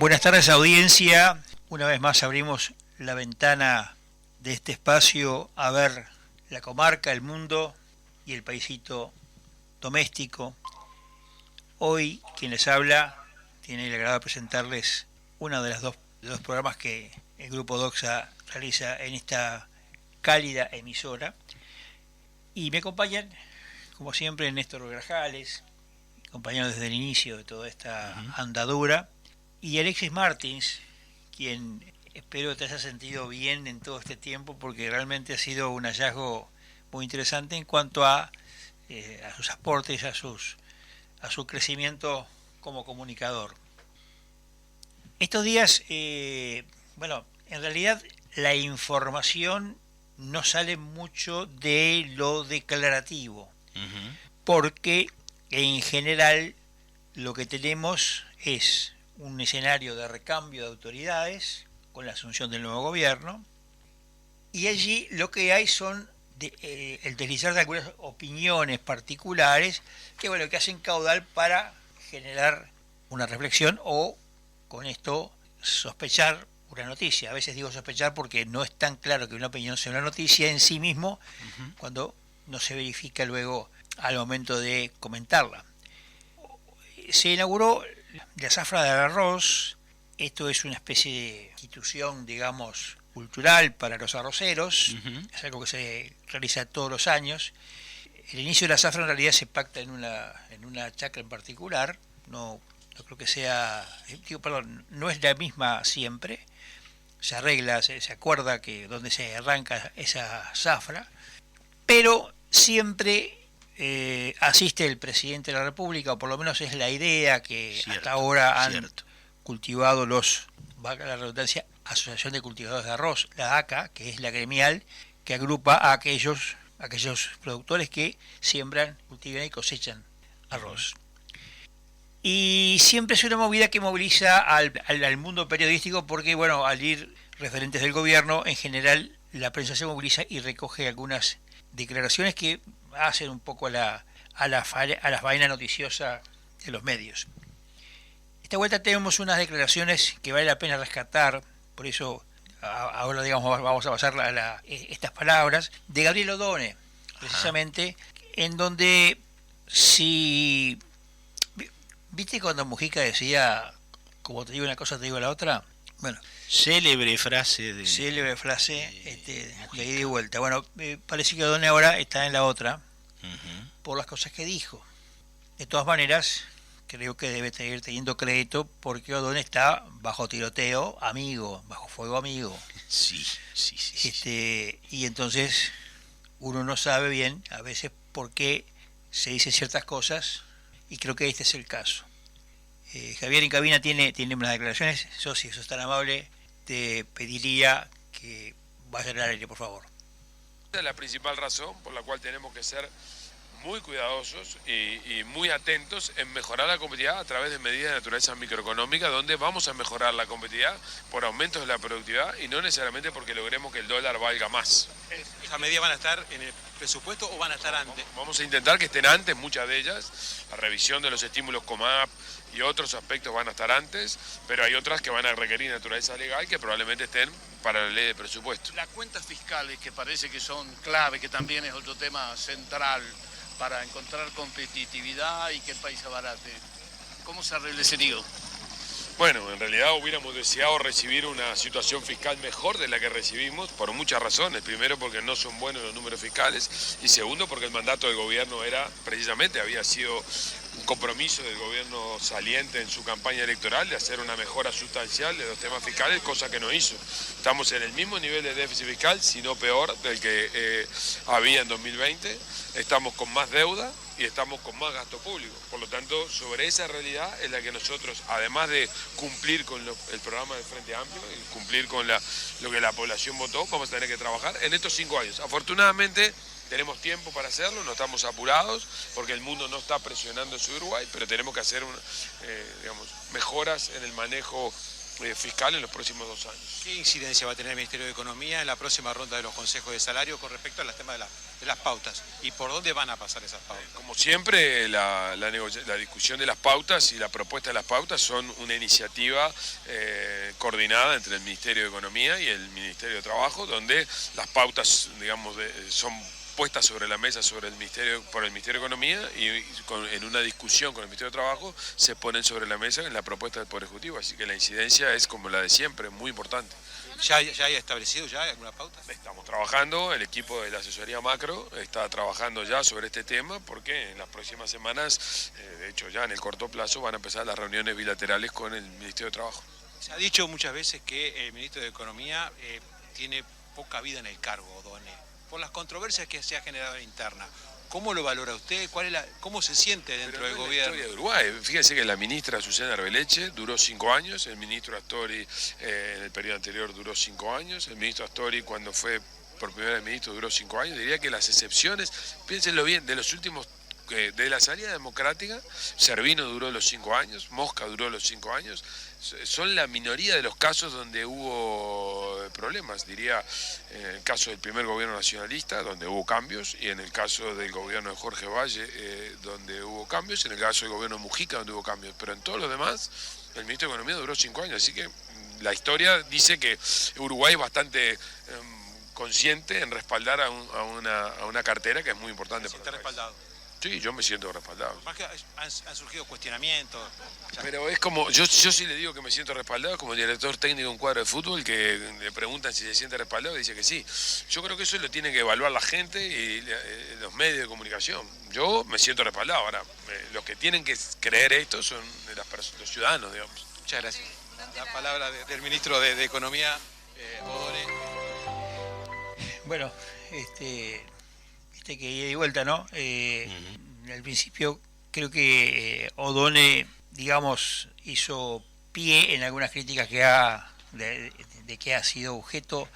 Buenas tardes, audiencia. Una vez más abrimos la ventana de este espacio a ver la comarca, el mundo y el paisito doméstico. Hoy quien les habla tiene el agrado de presentarles uno de los programas que el Grupo Doxa realiza en esta cálida emisora. Y me acompañan, como siempre, Néstor Grajales, compañero desde el inicio de toda esta andadura, y Alexis Martins, quien espero te haya sentido bien en todo este tiempo, porque realmente ha sido un hallazgo muy interesante en cuanto a sus aportes, a su crecimiento como comunicador. Estos días, en realidad la información no sale mucho de lo declarativo, porque en general lo que tenemos es un escenario de recambio de autoridades con la asunción del nuevo gobierno, y allí lo que hay son el deslizar de algunas opiniones particulares que hacen caudal para generar una reflexión o con esto sospechar una noticia. A veces digo sospechar porque no es tan claro que una opinión sea una noticia en sí mismo cuando no se verifica luego al momento de comentarla. Se inauguró la zafra del arroz. Esto es una especie de institución, digamos, cultural para los arroceros. Es algo que se realiza todos los años. El inicio de la zafra en realidad se pacta en una chacra en particular. No creo que sea, no es la misma siempre. Se arregla, se acuerda que donde se arranca esa zafra, pero siempre asiste el presidente de la República, o por lo menos es la idea que hasta ahora han cultivado valga la redundancia, Asociación de Cultivadores de Arroz, la ACA, que es la gremial que agrupa a aquellos productores que siembran, cultivan y cosechan arroz. Y siempre es una movida que moviliza al mundo periodístico porque, al ir referentes del gobierno, en general la prensa se moviliza y recoge algunas declaraciones que hacen un poco a la faena noticiosa de los medios. Esta vuelta tenemos unas declaraciones que vale la pena rescatar, por eso ahora vamos a pasar estas palabras, de Gabriel Odone, precisamente, en donde ¿viste cuando Mujica decía, como te digo una cosa, te digo la otra? Bueno, célebre frase de ida y vuelta. Parece que Odone ahora está en la otra, por las cosas que dijo. De todas maneras, creo que debe seguir teniendo crédito porque Odone está bajo tiroteo bajo fuego amigo. Sí. Y entonces uno no sabe bien a veces por qué se dicen ciertas cosas, y creo que este es el caso. Javier en cabina tiene unas declaraciones. Si eso es tan amable, te pediría que vayas al aire, por favor. Esa es la principal razón por la cual tenemos que ser muy cuidadosos y muy atentos en mejorar la competitividad a través de medidas de naturaleza microeconómica, donde vamos a mejorar la competitividad por aumentos de la productividad y no necesariamente porque logremos que el dólar valga más. ¿Esas medidas van a estar en el presupuesto o van a estar antes? Vamos a intentar que estén antes, muchas de ellas. La revisión de los estímulos COMAP y otros aspectos van a estar antes, pero hay otras que van a requerir naturaleza legal que probablemente estén para la ley de presupuesto. Las cuentas fiscales, que parece que son clave, que también es otro tema central para encontrar competitividad y que el país abarate. ¿Cómo se arregla ese lío? Bueno, en realidad hubiéramos deseado recibir una situación fiscal mejor de la que recibimos por muchas razones. Primero, porque no son buenos los números fiscales, y segundo, porque el mandato del gobierno había sido un compromiso del gobierno saliente en su campaña electoral de hacer una mejora sustancial de los temas fiscales, cosa que no hizo. Estamos en el mismo nivel de déficit fiscal, si no peor, del que había en 2020. Estamos con más deuda y estamos con más gasto público. Por lo tanto, sobre esa realidad es la que nosotros, además de cumplir con el programa del Frente Amplio y cumplir con lo que la población votó, vamos a tener que trabajar en estos 5 años. Afortunadamente, tenemos tiempo para hacerlo, no estamos apurados, porque el mundo no está presionando sobre Uruguay, pero tenemos que hacer mejoras en el manejo fiscal en los próximos 2 años. ¿Qué incidencia va a tener el Ministerio de Economía en la próxima ronda de los consejos de salario con respecto al tema de las pautas? ¿Y por dónde van a pasar esas pautas? Como siempre, la discusión de las pautas y la propuesta de las pautas son una iniciativa coordinada entre el Ministerio de Economía y el Ministerio de Trabajo, donde las pautas, digamos, son puestas sobre la mesa por el Ministerio de Economía y en una discusión con el Ministerio de Trabajo se ponen sobre la mesa en la propuesta del Poder Ejecutivo. Así que la incidencia es como la de siempre, muy importante. ¿Ya hay establecido alguna pauta? Estamos trabajando, el equipo de la asesoría macro está trabajando ya sobre este tema porque en las próximas semanas, de hecho ya en el corto plazo, van a empezar las reuniones bilaterales con el Ministerio de Trabajo. Se ha dicho muchas veces que el Ministro de Economía tiene poca vida en el cargo, O'Donnell, por las controversias que se ha generado en interna. ¿Cómo lo valora usted? ¿Cómo se siente dentro del gobierno? La historia de Uruguay. Fíjese que la ministra Susana Arbeleche duró 5 años, el ministro Astori en el periodo anterior duró 5 años, el ministro Astori cuando fue por primera vez ministro duró 5 años. Diría que las excepciones, piénsenlo bien, de los últimos, de la salida democrática, Servino duró los 5 años, Mosca duró los 5 años, son la minoría de los casos donde hubo problemas, diría, en el caso del primer gobierno nacionalista, donde hubo cambios, y en el caso del gobierno de Jorge Valle, donde hubo cambios, en el caso del gobierno de Mujica, donde hubo cambios, pero en todos los demás, el ministro de Economía duró 5 años, así que la historia dice que Uruguay es bastante consciente en respaldar a una cartera que es muy importante para el país. Respaldado. Sí, yo me siento respaldado. Más que han surgido cuestionamientos. Pero es como, yo sí le digo que me siento respaldado, es como el director técnico de un cuadro de fútbol que le preguntan si se siente respaldado y dice que sí. Yo creo que eso lo tiene que evaluar la gente y los medios de comunicación. Yo me siento respaldado. Ahora, los que tienen que creer esto son los ciudadanos, digamos. Muchas gracias. La palabra del ministro de Economía, O'Donnell. Bueno, que ida y vuelta, ¿no? Al principio creo que O'Donnell, digamos, hizo pie en algunas críticas de que ha sido objeto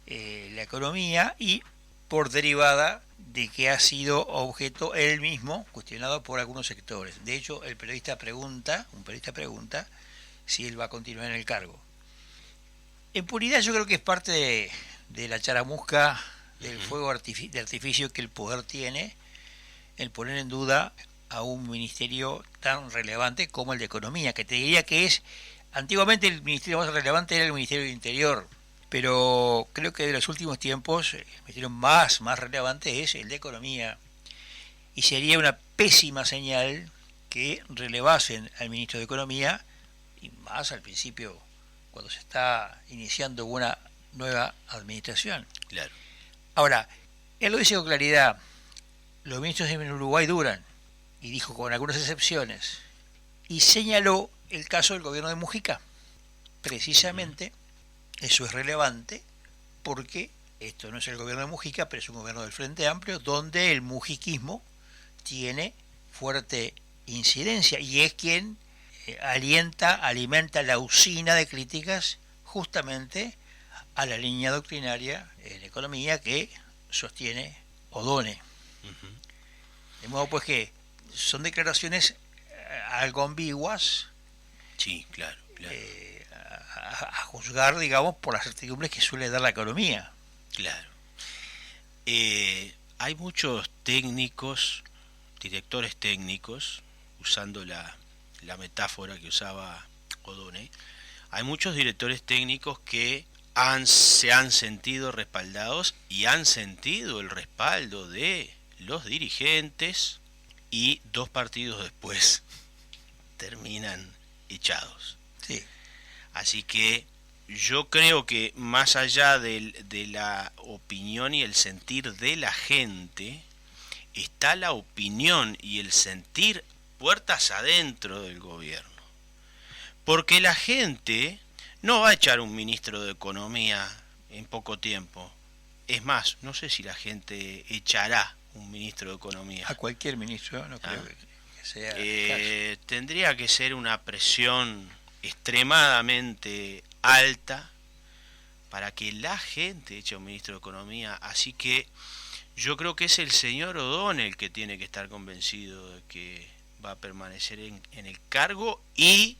la economía y por derivada de que ha sido objeto él mismo, cuestionado por algunos sectores. De hecho, un periodista pregunta si él va a continuar en el cargo. En puridad yo creo que es parte de la charamusca del fuego de artificio que el poder tiene, el poner en duda a un ministerio tan relevante como el de Economía, que te diría que es, antiguamente el ministerio más relevante era el Ministerio del Interior, pero creo que de los últimos tiempos el ministerio más relevante es el de Economía, y sería una pésima señal que relevasen al ministro de Economía, y más al principio, cuando se está iniciando una nueva administración. Claro. Ahora, él lo dice con claridad, los ministros en Uruguay duran, y dijo con algunas excepciones, y señaló el caso del gobierno de Mujica. Precisamente, eso es relevante, porque esto no es el gobierno de Mujica, pero es un gobierno del Frente Amplio, donde el mujiquismo tiene fuerte incidencia, y es quien alimenta la usina de críticas justamente a la línea doctrinaria en economía que sostiene O'Donnell. De modo pues que son declaraciones algo ambiguas, sí, claro. A juzgar, digamos, por las certidumbres que suele dar la economía. Claro. Hay muchos técnicos, directores técnicos, usando la metáfora que usaba O'Donnell, hay muchos directores técnicos que se han sentido respaldados y han sentido el respaldo de los dirigentes, y 2 partidos después terminan echados. Sí. Así que yo creo que más allá de la opinión y el sentir de la gente, está la opinión y el sentir puertas adentro del gobierno. Porque la gente no va a echar un ministro de Economía en poco tiempo. Es más, no sé si la gente echará un ministro de Economía. A cualquier ministro, no creo que sea tendría que ser una presión extremadamente alta para que la gente eche un ministro de Economía. Así que yo creo que es el señor O'Donnell el que tiene que estar convencido de que va a permanecer en el cargo, y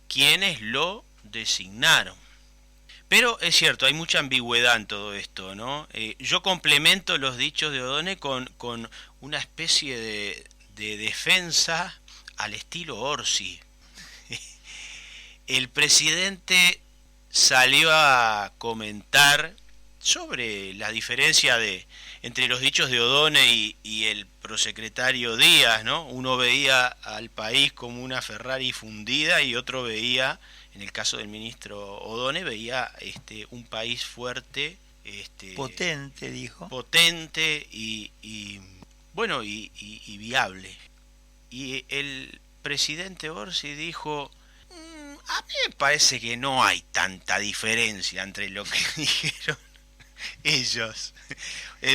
quienes lo designaron. Pero es cierto, hay mucha ambigüedad en todo esto, ¿no? Yo complemento los dichos de O'Donnell con una especie de defensa al estilo Orsi. El presidente salió a comentar sobre la diferencia entre los dichos de O'Donnell y el prosecretario Díaz, ¿no? Uno veía al país como una Ferrari fundida y otro veía, en el caso del ministro O'Donnell, veía un país fuerte, potente, dijo. Potente y viable. Y el presidente Orsi dijo: a mí me parece que no hay tanta diferencia entre lo que dijeron ellos.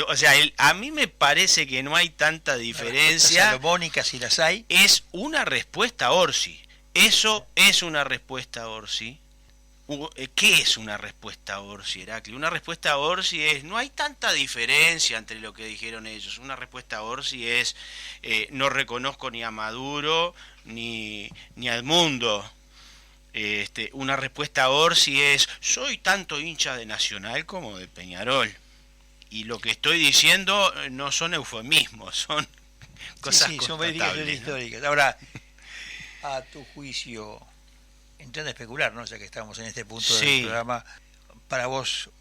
O sea, a mí me parece que no hay tanta diferencia. Salomónicas, si las hay. Es una respuesta a Orsi. Eso es una respuesta a Orsi. ¿Qué es una respuesta a Orsi, Heraclio? Una respuesta a Orsi es: no hay tanta diferencia entre lo que dijeron ellos. Una respuesta a Orsi es: no reconozco ni a Maduro ni a Edmundo. Una respuesta a Orsi es: soy tanto hincha de Nacional como de Peñarol. Y lo que estoy diciendo no son eufemismos, son cosas sí, son constatables, verídicas, históricas. Ahora, a tu juicio, entrando a especular, ¿no? Ya que estamos en este punto Sí. del programa, para vos,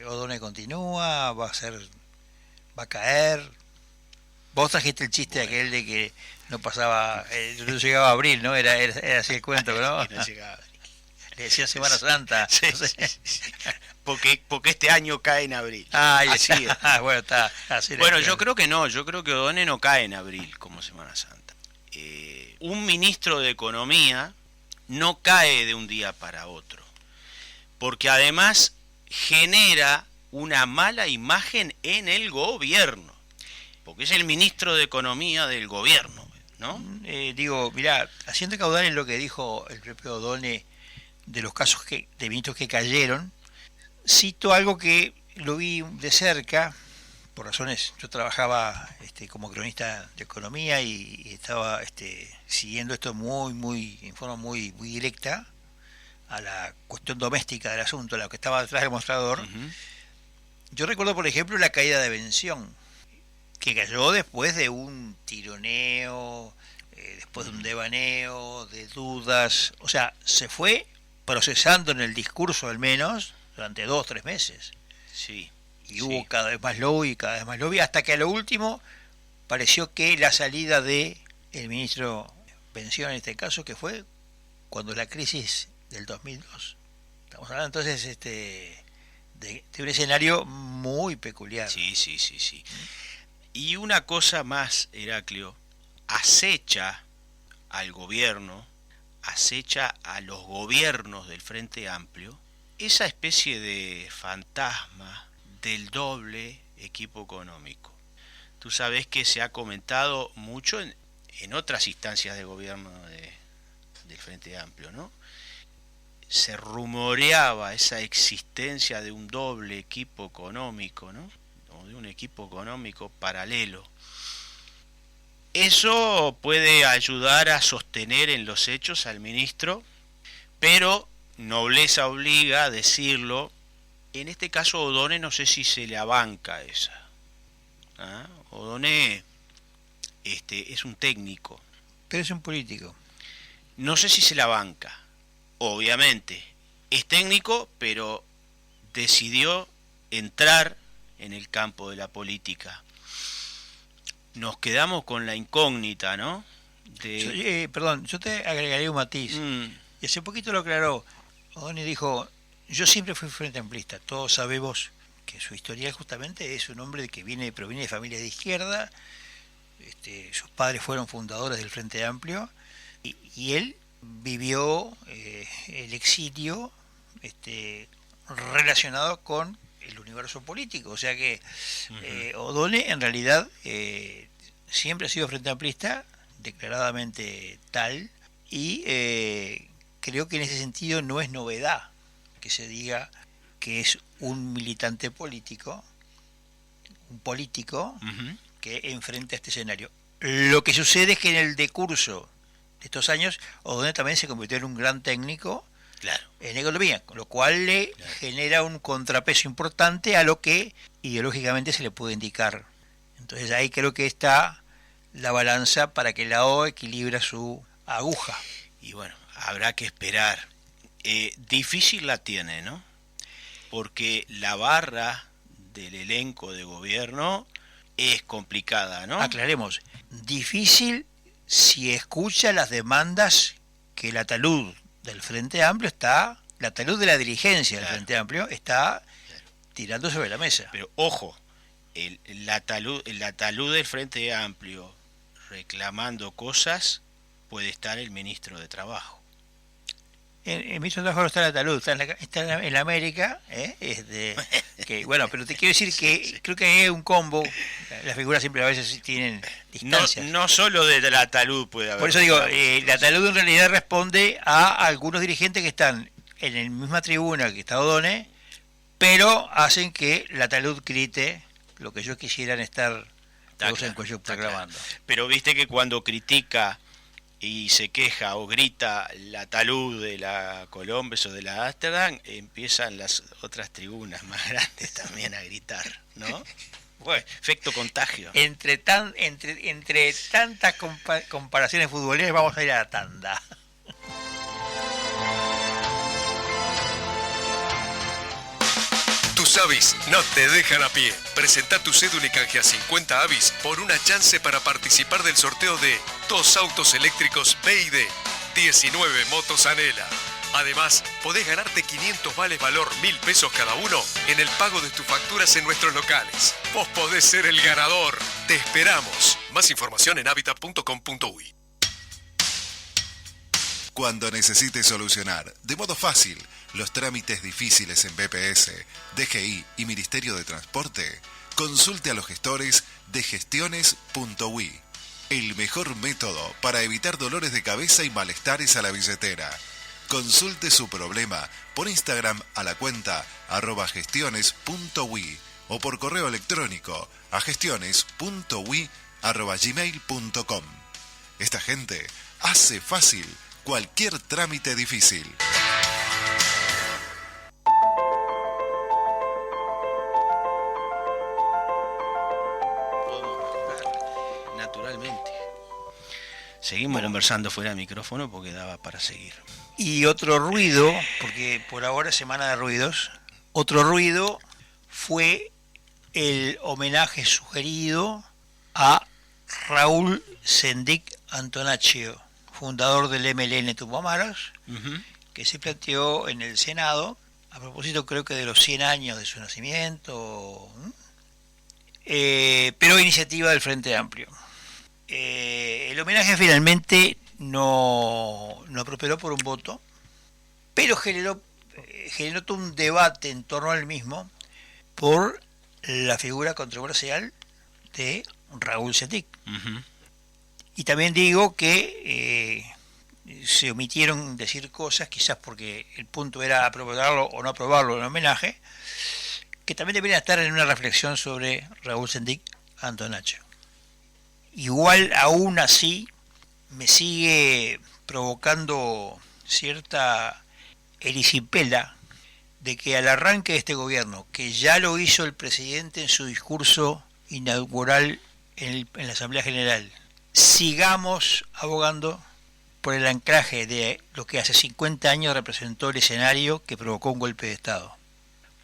O'Donnell continúa, va a caer. Vos trajiste el chiste aquel de que no pasaba, no llegaba a abril, ¿no? Era así el cuento, ¿no? No llegaba. Le decía Semana Santa. Sí, No sé. sí. Porque este año cae en abril. Así Así es. bueno, está. Así era Bueno, el yo cuento. creo que no, yo creo que O'Donnell no cae en abril como Semana Santa. Un ministro de Economía no cae de un día para otro, porque además genera una mala imagen en el gobierno, porque es el ministro de Economía del gobierno, ¿no? Digo, mirá, haciendo caudal en lo que dijo el propio O'Donnell de los casos de ministros que cayeron, cito algo que lo vi de cerca, por razones, yo trabajaba como cronista de economía y estaba siguiendo esto en forma muy directa a la cuestión doméstica del asunto, a lo que estaba detrás del mostrador. Uh-huh. Yo recuerdo, por ejemplo, la caída de Bención, que cayó después de un tironeo, después de un devaneo, de dudas, o sea, se fue procesando en el discurso al menos durante 2 o 3 meses. Sí. Y hubo cada vez más lobby, hasta que a lo último pareció que la salida de el ministro Bención en este caso, que fue cuando la crisis del 2002. Estamos hablando entonces de un escenario muy peculiar. Sí. Y una cosa más, Heraclio, acecha al gobierno, acecha a los gobiernos del Frente Amplio, esa especie de fantasma del doble equipo económico. Tú sabes que se ha comentado mucho en otras instancias de gobierno del Frente Amplio, ¿no? Se rumoreaba esa existencia de un doble equipo económico, ¿no? O de un equipo económico paralelo. Eso puede ayudar a sostener en los hechos al ministro, pero nobleza obliga a decirlo. En este caso O'Donnell no sé si se le abanca esa. O'Donnell es un técnico. Pero es un político. No sé si se la banca. Obviamente es técnico, pero decidió entrar en el campo de la política. Nos quedamos con la incógnita, ¿no? Perdón, yo te agregaría un matiz. Y hace poquito lo aclaró. O'Donnell dijo: yo siempre fui frente amplista. Todos sabemos que su historial justamente es un hombre que proviene de familia de izquierda. Sus padres fueron fundadores del Frente Amplio y él vivió el exilio relacionado con el universo político. O sea que O'Donnell en realidad siempre ha sido frente amplista, declaradamente tal, y creo que en ese sentido no es novedad que se diga que es un militante político, un político que enfrenta este escenario. Lo que sucede es que en el decurso de estos años O'Donnell también se convirtió en un gran técnico Claro. en economía, con lo cual le genera un contrapeso importante a lo que ideológicamente se le puede indicar. Entonces ahí creo que está la balanza para que la O equilibre su aguja. Y bueno, habrá que esperar. Difícil la tiene, ¿no? Porque la barra del elenco de gobierno es complicada, ¿no? Aclaremos, difícil si escucha las demandas que la talud del Frente Amplio está, la talud de la dirigencia del Frente Amplio está tirando sobre la mesa. Pero ojo, la talud del Frente Amplio reclamando cosas, puede estar el ministro de Trabajo. El ministro de Trabajo no está en la talud, está en la América, que, bueno, pero te quiero decir que creo que es un combo, las figuras siempre a veces tienen distancias. No solo de la talud puede haber. Por eso digo, la talud en realidad responde a algunos dirigentes que están en la misma tribuna que está O'Donnell, pero hacen que la talud grite lo que ellos quisieran estar todos en cuello proclamando. Claro. Pero viste que cuando critica y se queja o grita la talud de la Colombes o de la Ámsterdam, empiezan las otras tribunas más grandes también a gritar, ¿no? Bueno, efecto contagio. Entre tantas comparaciones futboleras vamos a ir a la tanda. Tus avis no te dejan a pie. Presenta tu cédula y canjea 50 avis por una chance para participar del sorteo de 2 autos eléctricos BYD, 19 motos Anela. Además, podés ganarte 500 vales valor 1.000 pesos cada uno en el pago de tus facturas en nuestros locales. Vos podés ser el ganador. Te esperamos. Más información en habitat.com.uy. Cuando necesites solucionar de modo fácil los trámites difíciles en BPS, DGI y Ministerio de Transporte, consulte a los gestores de gestiones.ui. El mejor método para evitar dolores de cabeza y malestares a la billetera. Consulte su problema por Instagram a la cuenta @gestiones.ui o por correo electrónico a gestiones.ui@gmail.com. Esta gente hace fácil cualquier trámite difícil. Naturalmente. Seguimos conversando fuera de micrófono porque daba para seguir. Y otro ruido, porque por ahora es semana de ruidos, otro ruido fue el homenaje sugerido a Raúl Sendic Antonaccio, fundador del MLN Tupac, que se planteó en el Senado, a propósito creo que de los 100 años de su nacimiento, pero iniciativa del Frente Amplio. El homenaje finalmente no prosperó por un voto, pero generó todo un debate en torno al mismo por la figura controversial de Raúl Sendic. Y también digo que se omitieron decir cosas, quizás porque el punto era aprobarlo o no aprobarlo en homenaje, que también deberían estar en una reflexión sobre Raúl Sendic Antonaccio. Igual, aún así, me sigue provocando cierta erisipela de que al arranque de este gobierno, que ya lo hizo el presidente en su discurso inaugural en la Asamblea General, sigamos abogando por el anclaje de lo que hace 50 años representó el escenario que provocó un golpe de Estado.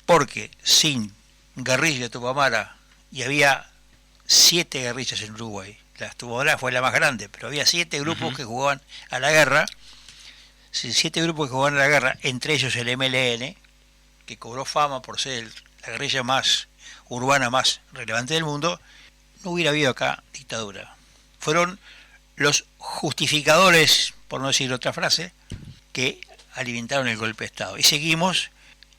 Porque sin guerrilla Tupamara, y había 7 guerrillas en Uruguay, la Tupamara fue la más grande, pero había 7 grupos que jugaban a la guerra, 7 grupos que jugaban a la guerra, entre ellos el MLN, que cobró fama por ser la guerrilla más urbana más relevante del mundo, no hubiera habido acá dictadura. Fueron los justificadores, por no decir otra frase, que alimentaron el golpe de Estado. Y seguimos,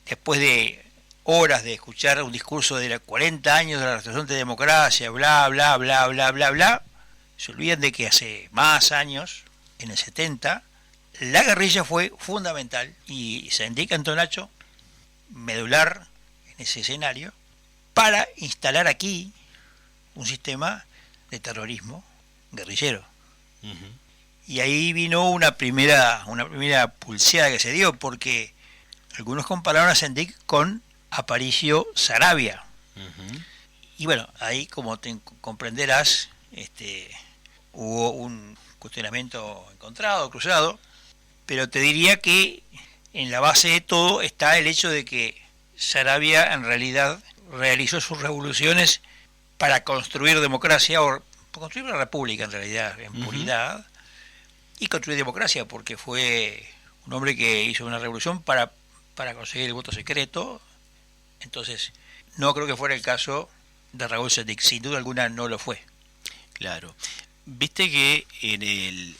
después de horas de escuchar un discurso de 40 años de la restauración de democracia, bla, bla, bla, bla, bla, bla, se olvidan de que hace más años, en el 70, la guerrilla fue fundamental y Sendic Antonaccio, medular en ese escenario, para instalar aquí un sistema de terrorismo guerrillero. Y ahí vino una primera pulseada que se dio, porque algunos compararon a Sendik con Aparicio Saravia. Ujú. Y bueno, ahí como te comprenderás, hubo un cuestionamiento encontrado, cruzado, pero te diría que en la base de todo está el hecho de que Saravia en realidad realizó sus revoluciones para construir democracia, o construir una república en realidad, en puridad, y construir democracia, porque fue un hombre que hizo una revolución para conseguir el voto secreto. Entonces, no creo que fuera el caso de Raúl Sendik, sin duda alguna no lo fue. Claro. Viste que en el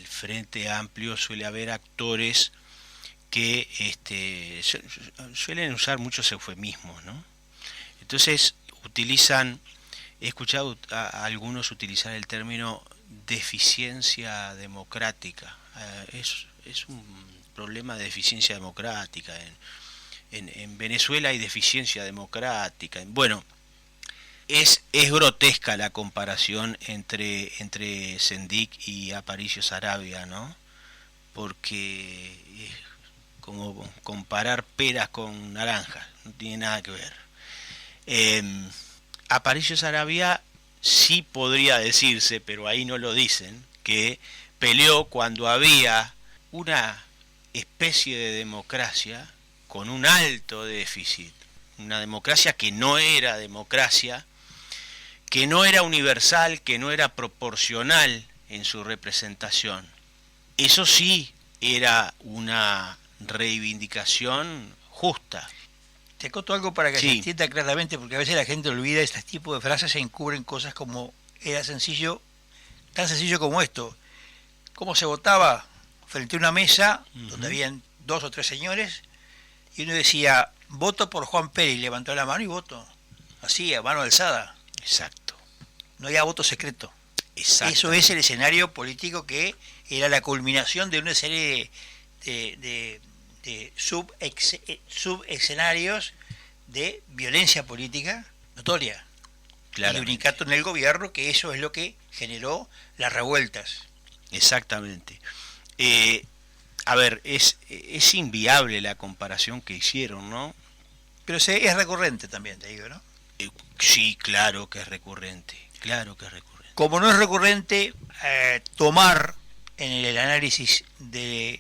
Frente Amplio suele haber actores que suelen usar muchos eufemismos, ¿no? Entonces he escuchado a algunos utilizar el término deficiencia democrática. Es un problema de deficiencia democrática. En Venezuela hay deficiencia democrática. Bueno, es grotesca la comparación entre Sendik y Aparicio Saravia, ¿no? Porque es como comparar peras con naranjas, no tiene nada que ver. Aparicio Saravia sí podría decirse, pero ahí no lo dicen, que peleó cuando había una especie de democracia con un alto déficit, una democracia que no era democracia, que no era universal, que no era proporcional en su representación. Eso sí era una reivindicación justa. Te acoto algo para que Sí. se entienda claramente, porque a veces la gente olvida este tipo de frases, se encubren cosas como era sencillo, tan sencillo como esto. ¿Cómo se votaba? Frente a una mesa donde habían 2 o 3 señores, y uno decía, voto por Juan Pérez, y levantó la mano y voto. Así, a mano alzada. Exacto. No había voto secreto. Exacto. Eso es el escenario político que era la culminación de una serie de subescenarios de violencia política notoria. Claramente. Y unicato en el gobierno, que eso es lo que generó las revueltas. Exactamente. A ver, es inviable la comparación que hicieron, ¿no? Pero es recurrente también, te digo, ¿no? Sí, claro que es recurrente. Claro que es recurrente. Como no es recurrente tomar en el análisis del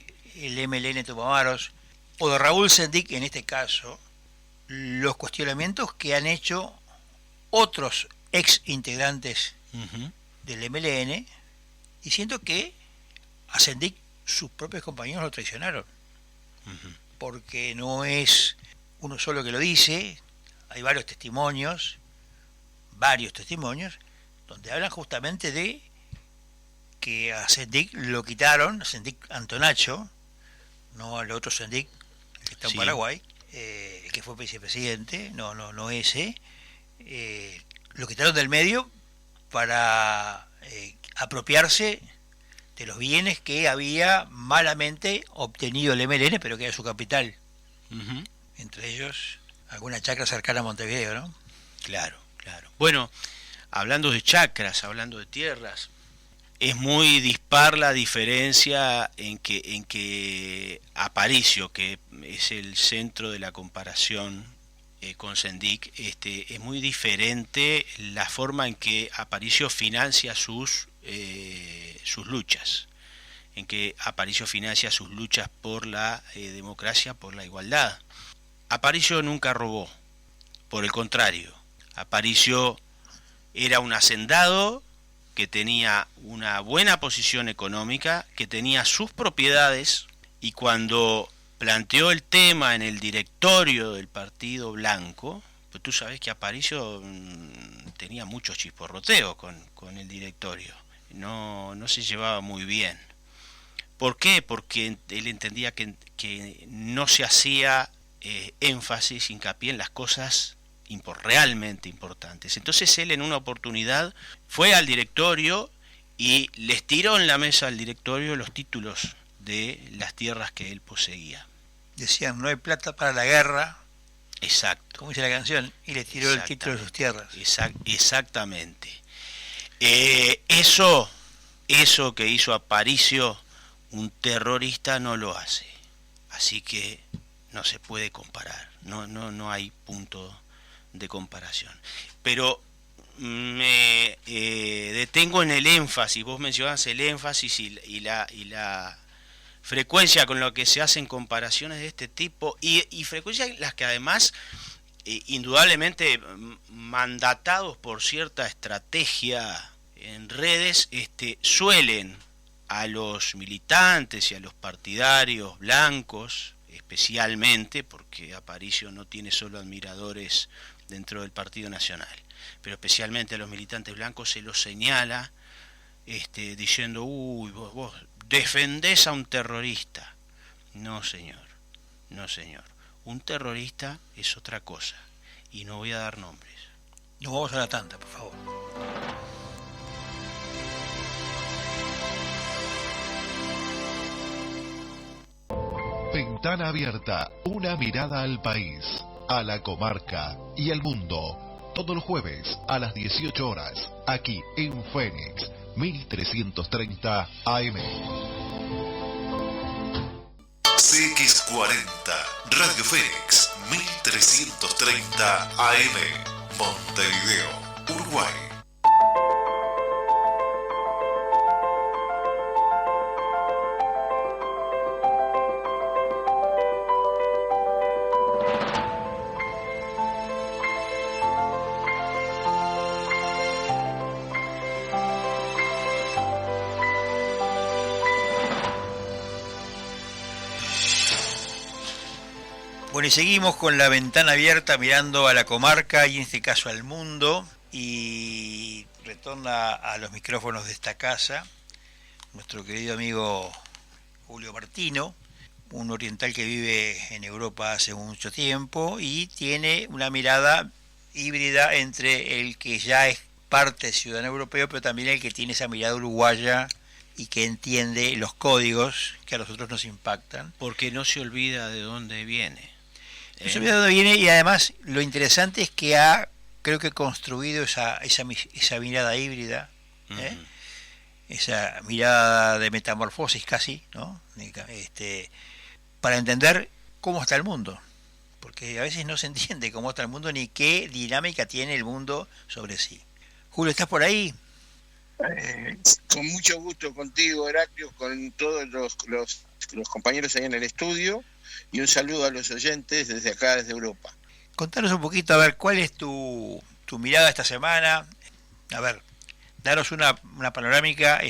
MLN Tupamaros o de Raúl Sendik en este caso los cuestionamientos que han hecho otros ex integrantes Ujú. del MLN, diciendo que a Sendik sus propios compañeros lo traicionaron, Ujú. porque no es uno solo que lo dice, hay varios testimonios donde hablan justamente de que a Sendik lo quitaron, a Sendik Antonacho, no al otro Sendik, el que está en Sí. Paraguay, que fue vicepresidente, no ese, lo quitaron del medio para apropiarse de los bienes que había malamente obtenido el MLN, pero que era su capital, Ujú. entre ellos alguna chacra cercana a Montevideo, ¿no? Claro, claro. Bueno, hablando de chacras, hablando de tierras, es muy dispar la diferencia en que Aparicio, que es el centro de la comparación con Sendik, es muy diferente la forma en que Aparicio financia sus luchas, en que Aparicio financia sus luchas por la democracia, por la igualdad. Aparicio nunca robó, por el contrario, Aparicio era un hacendado que tenía una buena posición económica, que tenía sus propiedades, y cuando planteó el tema en el directorio del Partido Blanco, pues tú sabes que Aparicio tenía muchos chisporroteos con el directorio, no se llevaba muy bien. ¿Por qué? Porque él entendía que no se hacía énfasis, hincapié en las cosas realmente importantes. Entonces él en una oportunidad fue al directorio y les tiró en la mesa al directorio los títulos de las tierras que él poseía. Decían, no hay plata para la guerra, Exacto. como dice la canción, y le tiró el título de sus tierras. Exactamente. Eso eso que hizo Aparicio, un terrorista no lo hace. Así que no se puede comparar, no hay punto de comparación. Pero me detengo en el énfasis, vos mencionás el énfasis y la frecuencia con la que se hacen comparaciones de este tipo, y frecuencias las que además, indudablemente mandatados por cierta estrategia en redes, suelen a los militantes y a los partidarios blancos, especialmente, porque Aparicio no tiene solo admiradores dentro del Partido Nacional, pero especialmente a los militantes blancos se los señala diciendo, uy, vos defendés a un terrorista. No, señor, no, señor. Un terrorista es otra cosa, y no voy a dar nombres. No vamos a la tanda, por favor. Ventana Abierta, una mirada al país, a la comarca y al mundo. Todos los jueves a las 18 horas, aquí en Fénix, 1330 AM. CX40, Radio Fénix, 1330 AM, Montevideo, Uruguay. Bueno, y seguimos con la ventana abierta mirando a la comarca y en este caso al mundo, y retorna a los micrófonos de esta casa nuestro querido amigo Julio Martino, un oriental que vive en Europa hace mucho tiempo y tiene una mirada híbrida entre el que ya es parte ciudadano europeo, pero también el que tiene esa mirada uruguaya y que entiende los códigos que a nosotros nos impactan. Porque no se olvida de dónde viene. No se olvida de dónde viene, y además lo interesante es que creo que construido esa mirada híbrida, esa mirada de metamorfosis casi, ¿no? Para entender cómo está el mundo, porque a veces no se entiende cómo está el mundo ni qué dinámica tiene el mundo sobre sí. Julio, ¿estás por ahí? Con mucho gusto contigo, Heraclio, con todos los compañeros ahí en el estudio, y un saludo a los oyentes desde acá, desde Europa. Contanos un poquito, a ver, ¿cuál es tu mirada esta semana? A ver, daros una panorámica.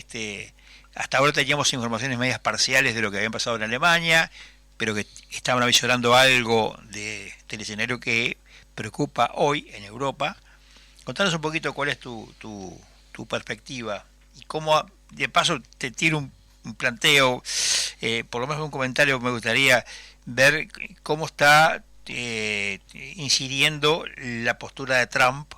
Hasta ahora teníamos informaciones medias parciales de lo que había pasado en Alemania, pero que estaban avisorando algo del escenario que preocupa hoy en Europa. Contanos un poquito cuál es tu perspectiva y cómo, de paso te tiro un planteo, por lo menos un comentario. Me gustaría ver cómo está incidiendo la postura de Trump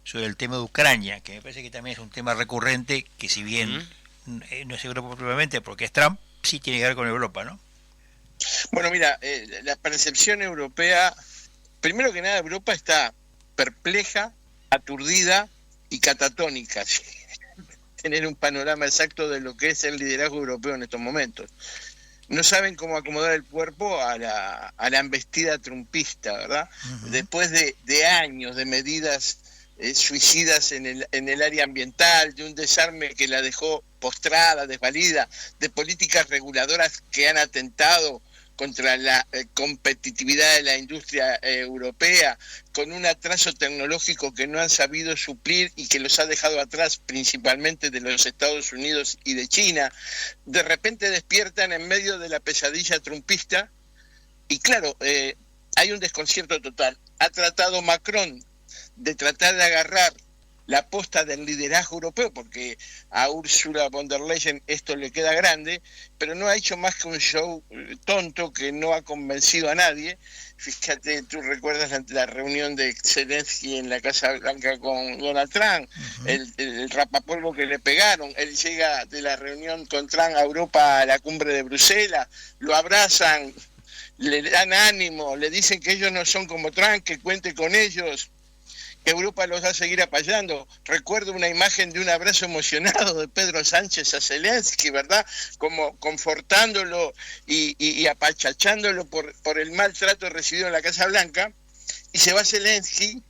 sobre el tema de Ucrania, que me parece que también es un tema recurrente, que si bien no es Europa propiamente, porque es Trump, sí tiene que ver con Europa, ¿no? Bueno, mira, la percepción europea, primero que nada, Europa está perpleja, aturdida y catatónica, ¿sí? Tener un panorama exacto de lo que es el liderazgo europeo en estos momentos. No saben cómo acomodar el cuerpo a la embestida trumpista, ¿verdad? Uh-huh. Después de años de medidas suicidas en el área ambiental, de un desarme que la dejó postrada, desvalida, de políticas reguladoras que han atentado contra la competitividad de la industria europea, con un atraso tecnológico que no han sabido suplir y que los ha dejado atrás principalmente de los Estados Unidos y de China. De repente despiertan en medio de la pesadilla trumpista y claro, hay un desconcierto total. Ha tratado Macron de tratar de agarrar la posta del liderazgo europeo, porque a Ursula von der Leyen esto le queda grande, pero no ha hecho más que un show tonto que no ha convencido a nadie. Fíjate, tú recuerdas la reunión de Zelensky en la Casa Blanca con Donald Trump, uh-huh. el rapapolvo que le pegaron. Él llega de la reunión con Trump a Europa, a la cumbre de Bruselas, lo abrazan, le dan ánimo, le dicen que ellos no son como Trump, que cuente con ellos. que Europa los va a seguir apoyando. Recuerdo una imagen de un abrazo emocionado de Pedro Sánchez a Zelensky, ¿verdad? Como confortándolo y apachachándolo por el maltrato recibido en la Casa Blanca. Y se va Zelensky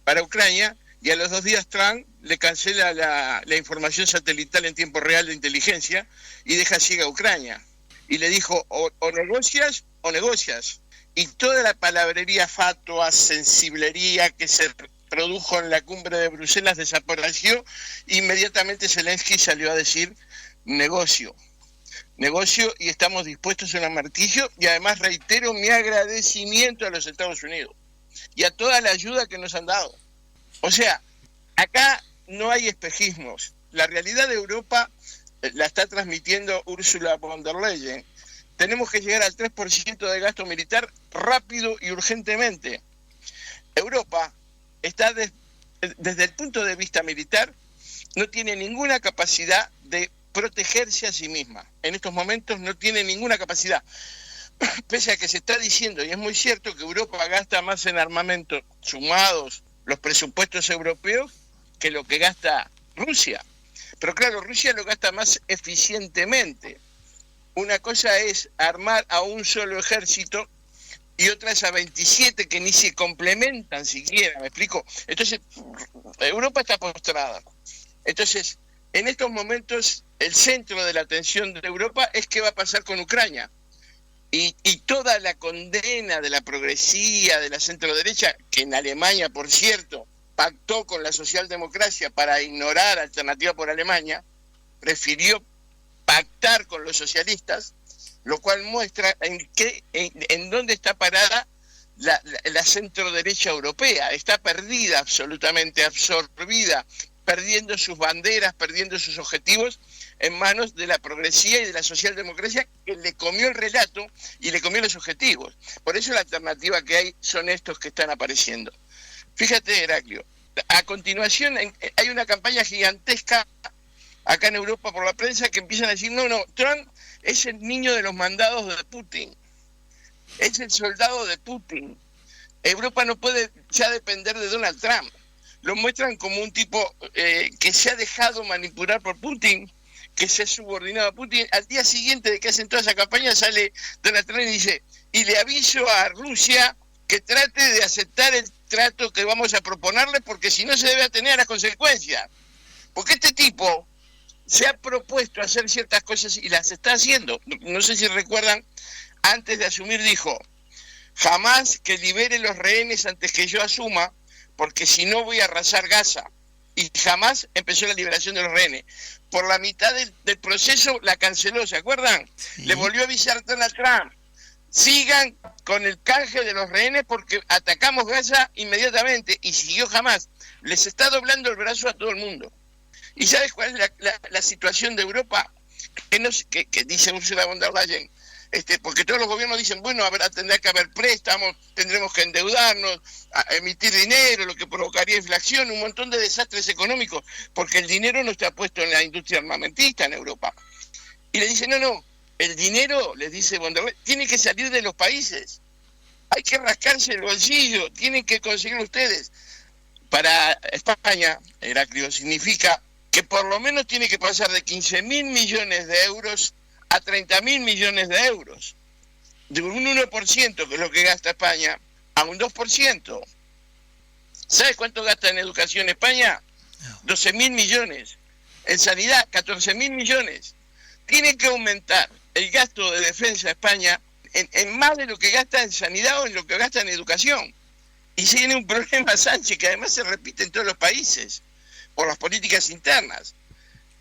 para Ucrania y a los 2 días Trump le cancela la información satelital en tiempo real de inteligencia y deja ciega a Ucrania. Y le dijo, o negocias o negocias. Y toda la palabrería fatua, sensiblería que se produjo en la cumbre de Bruselas desapareció. Inmediatamente Zelensky salió a decir negocio, y estamos dispuestos a un martillo, y además reitero mi agradecimiento a los Estados Unidos y a toda la ayuda que nos han dado. O sea, acá no hay espejismos. La realidad de Europa la está transmitiendo Ursula von der Leyen. Tenemos que llegar al 3% de gasto militar rápido y urgentemente. Europa está desde el punto de vista militar, no tiene ninguna capacidad de protegerse a sí misma. En estos momentos no tiene ninguna capacidad. Pese a que se está diciendo, y es muy cierto, que Europa gasta más en armamento, sumados los presupuestos europeos, que lo que gasta Rusia. Pero claro, Rusia lo gasta más eficientemente. Una cosa es armar a un solo ejército y otra es a 27 que ni se complementan siquiera, ¿me explico? Entonces, Europa está postrada. Entonces, en estos momentos, el centro de la atención de Europa es qué va a pasar con Ucrania. Y toda la condena de la progresía, de la centro-derecha, que en Alemania, por cierto, pactó con la socialdemocracia para ignorar Alternativa por Alemania, prefirió pactar con los socialistas, lo cual muestra en dónde está parada la centro-derecha europea. Está perdida, absolutamente absorbida, perdiendo sus banderas, perdiendo sus objetivos en manos de la progresía y de la socialdemocracia, que le comió el relato y le comió los objetivos. Por eso la alternativa que hay son estos que están apareciendo. Fíjate, Heraclio, a continuación hay una campaña gigantesca acá en Europa por la prensa que empiezan a decir, no, Trump es el niño de los mandados de Putin, es el soldado de Putin. Europa no puede ya depender de Donald Trump. Lo muestran como un tipo que se ha dejado manipular por Putin, que se ha subordinado a Putin. Al día siguiente de que hacen toda esa campaña sale Donald Trump y dice, y le aviso a Rusia que trate de aceptar el trato que vamos a proponerle, porque si no se debe atener a las consecuencias. Porque este tipo se ha propuesto hacer ciertas cosas y las está haciendo. No sé si recuerdan, antes de asumir dijo, jamás que libere los rehenes antes que yo asuma, porque si no voy a arrasar Gaza. Y jamás empezó la liberación de los rehenes. Por la mitad del proceso la canceló, ¿se acuerdan? Sí. Le volvió a avisar a Donald Trump, sigan con el canje de los rehenes porque atacamos Gaza inmediatamente, y siguió jamás. Les está doblando el brazo a todo el mundo. ¿Y sabes cuál es la situación de Europa? Que dice Ursula von der Leyen, porque todos los gobiernos dicen, bueno, tendrá que haber préstamos, tendremos que endeudarnos, emitir dinero, lo que provocaría inflación, un montón de desastres económicos, porque el dinero no está puesto en la industria armamentista en Europa. Y le dicen, no, el dinero, les dice von der Leyen, tiene que salir de los países, hay que rascarse el bolsillo, tienen que conseguirlo ustedes. Para España, Heraclio, significa que por lo menos tiene que pasar de 15.000 millones de euros a 30.000 millones de euros, de un 1%, que es lo que gasta España, a un 2%. ¿Sabes cuánto gasta en educación España? 12.000 millones. En sanidad, 14.000 millones. Tiene que aumentar el gasto de defensa de España en más de lo que gasta en sanidad o en lo que gasta en educación. Y tiene un problema Sánchez, que además se repite en todos los países, por las políticas internas.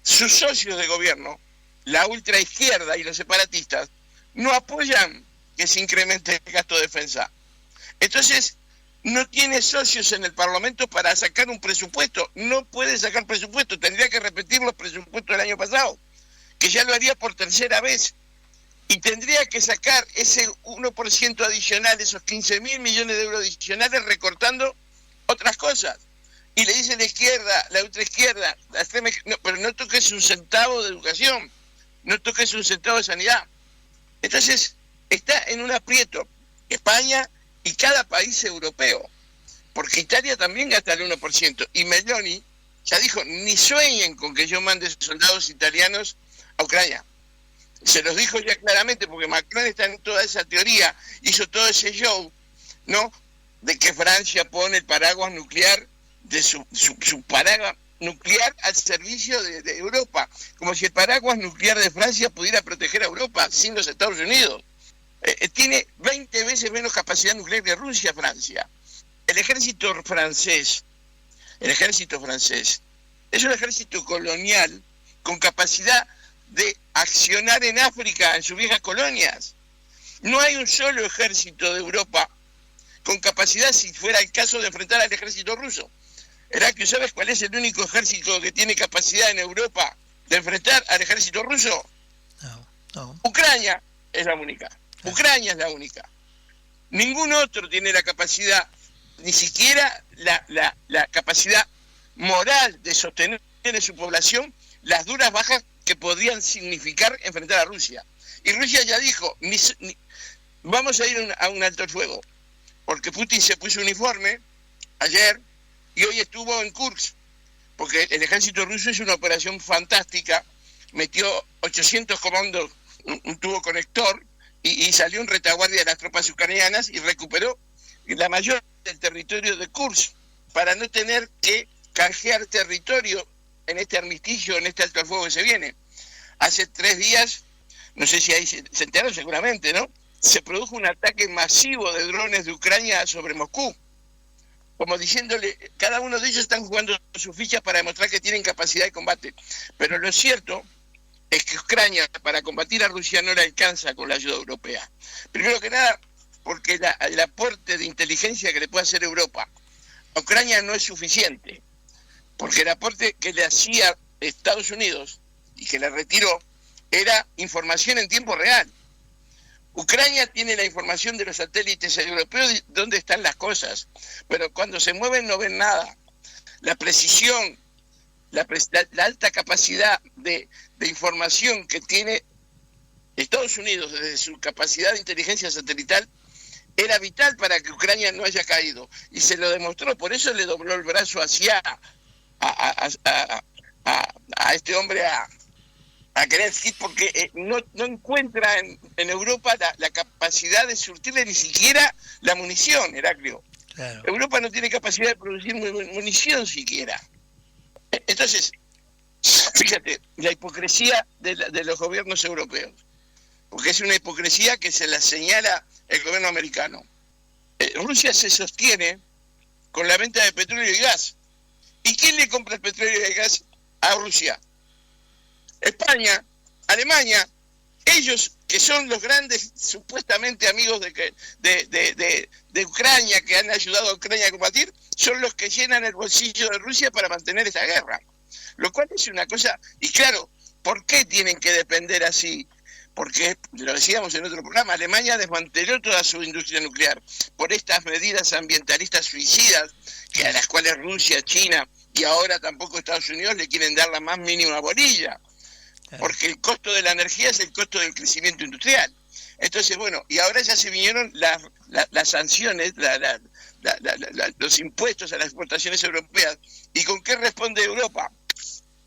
Sus socios de gobierno, la ultraizquierda y los separatistas, no apoyan que se incremente el gasto de defensa. Entonces, no tiene socios en el Parlamento para sacar un presupuesto. No puede sacar presupuesto. Tendría que repetir los presupuestos del año pasado, que ya lo haría por tercera vez. Y tendría que sacar ese 1% adicional, esos 15.000 millones de euros adicionales, recortando otras cosas. Y le dice la izquierda, la ultraizquierda, la extrema, no, pero no toques un centavo de educación, no toques un centavo de sanidad. Entonces, está en un aprieto España y cada país europeo. porque Italia también gasta el 1%. Y Meloni ya dijo, ni sueñen con que yo mande soldados italianos a Ucrania. Se los dijo ya claramente, porque Macron está en toda esa teoría, hizo todo ese show, ¿no? De que Francia pone el paraguas nuclear, de su paraguas nuclear al servicio de Europa, como si el paraguas nuclear de Francia pudiera proteger a Europa sin los Estados Unidos. Tiene 20 veces menos capacidad nuclear que Rusia, Francia. El ejército francés es un ejército colonial con capacidad de accionar en África, en sus viejas colonias. No hay un solo ejército de Europa con capacidad, si fuera el caso, de enfrentar al ejército ruso. Heraclio, ¿sabes cuál es el único ejército que tiene capacidad en Europa de enfrentar al ejército ruso? No. Ucrania es la única. Ucrania es la única. Ningún otro tiene la capacidad, ni siquiera la capacidad moral de sostener en su población las duras bajas que podrían significar enfrentar a Rusia. Y Rusia ya dijo, vamos a ir a un alto el fuego, porque Putin se puso uniforme ayer y hoy estuvo en Kursk, porque el ejército ruso es una operación fantástica, metió 800 comandos, un tubo conector, y salió en retaguardia de las tropas ucranianas y recuperó la mayor del territorio de Kursk, para no tener que canjear territorio en este armisticio, en este alto al fuego que se viene. Hace 3 días, no sé si ahí se enteraron seguramente, ¿no? Se produjo un ataque masivo de drones de Ucrania sobre Moscú, como diciéndole, cada uno de ellos están jugando sus fichas para demostrar que tienen capacidad de combate. Pero lo cierto es que Ucrania, para combatir a Rusia, no le alcanza con la ayuda europea. Primero que nada, porque el aporte de inteligencia que le puede hacer Europa a Ucrania no es suficiente, porque el aporte que le hacía Estados Unidos y que le retiró era información en tiempo real. Ucrania tiene la información de los satélites europeos de dónde están las cosas, pero cuando se mueven no ven nada. La precisión, la alta capacidad de información que tiene Estados Unidos desde su capacidad de inteligencia satelital era vital para que Ucrania no haya caído, y se lo demostró. Por eso le dobló el brazo hacia a este hombre, a Zelensky, porque no encuentra en Europa la capacidad de surtirle ni siquiera la munición, Heraclio. Claro. Europa no tiene capacidad de producir munición siquiera. Entonces, fíjate, la hipocresía de los gobiernos europeos, porque es una hipocresía que se la señala el gobierno americano. Rusia se sostiene con la venta de petróleo y gas. ¿Y quién le compra el petróleo y el gas a Rusia? España, Alemania, ellos que son los grandes supuestamente amigos de Ucrania, que han ayudado a Ucrania a combatir, son los que llenan el bolsillo de Rusia para mantener esta guerra. Lo cual es una cosa, y claro, ¿por qué tienen que depender así? Porque, lo decíamos en otro programa, Alemania desmanteló toda su industria nuclear por estas medidas ambientalistas suicidas, que a las cuales Rusia, China y ahora tampoco Estados Unidos le quieren dar la más mínima bolilla, porque el costo de la energía es el costo del crecimiento industrial. Entonces, bueno, y ahora ya se vinieron las sanciones, los impuestos a las exportaciones europeas. ¿Y con qué responde Europa?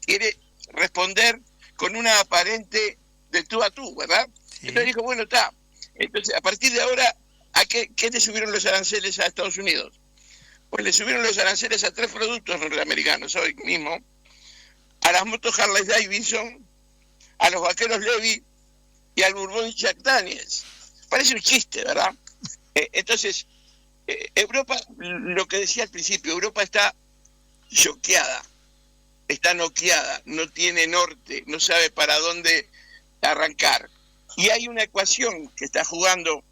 Quiere responder con una aparente de tú a tú, ¿verdad? Sí. Entonces dijo, bueno, está. Entonces, a partir de ahora, ¿a qué le subieron los aranceles a Estados Unidos? Pues le subieron los aranceles a 3 productos norteamericanos hoy mismo: a las motos Harley Davidson, a los vaqueros Levi y al Bourbon Jack Daniels. Parece un chiste, ¿verdad? Entonces, Europa, lo que decía al principio, Europa está choqueada, está noqueada, no tiene norte, no sabe para dónde arrancar. Y hay una ecuación que está jugando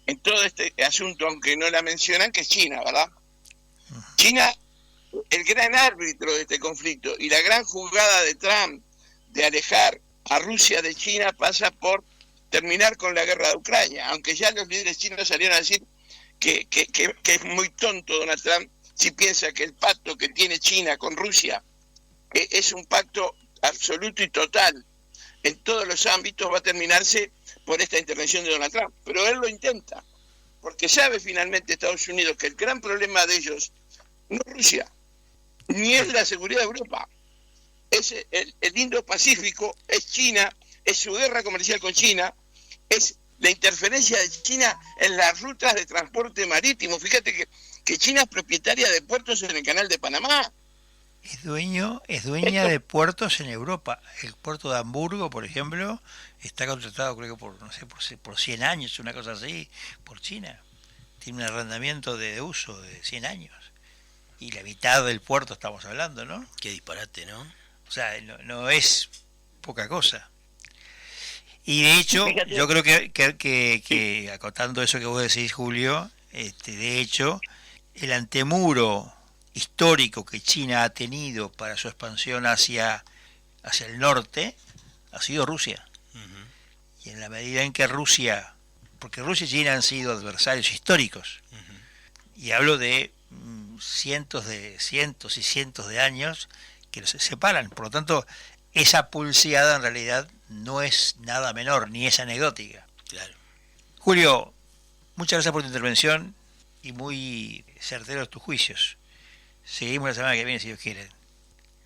en todo este asunto, aunque no la mencionan, que es China, ¿verdad? China, el gran árbitro de este conflicto, y la gran jugada de Trump de alejar a Rusia de China pasa por terminar con la guerra de Ucrania, aunque ya los líderes chinos salieron a decir que es muy tonto Donald Trump si piensa que el pacto que tiene China con Rusia es un pacto absoluto y total en todos los ámbitos, va a terminarse por esta intervención de Donald Trump. Pero él lo intenta, porque sabe finalmente Estados Unidos que el gran problema de ellos no Rusia, ni es la seguridad de Europa. Es el Indo-Pacífico, es China, es su guerra comercial con China, es la interferencia de China en las rutas de transporte marítimo. Fíjate que China es propietaria de puertos en el canal de Panamá. Es dueña de puertos en Europa. El puerto de Hamburgo, por ejemplo, está contratado, creo que por, no sé, por 100 años, una cosa así, por China. Tiene un arrendamiento de uso de 100 años. Y la mitad del puerto estamos hablando, ¿no? Qué disparate, ¿no? O sea, no es poca cosa. Y de hecho, yo creo que acotando eso que vos decís, Julio, de hecho, el antemuro histórico que China ha tenido para su expansión hacia el norte ha sido Rusia. Y en la medida en que Rusia, porque Rusia y China han sido adversarios históricos, y hablo de cientos y cientos de años que los separan, por lo tanto esa pulseada en realidad no es nada menor, ni es anecdótica. Claro. Julio, muchas gracias por tu intervención y muy certeros tus juicios. Seguimos la semana que viene, si Dios quiere.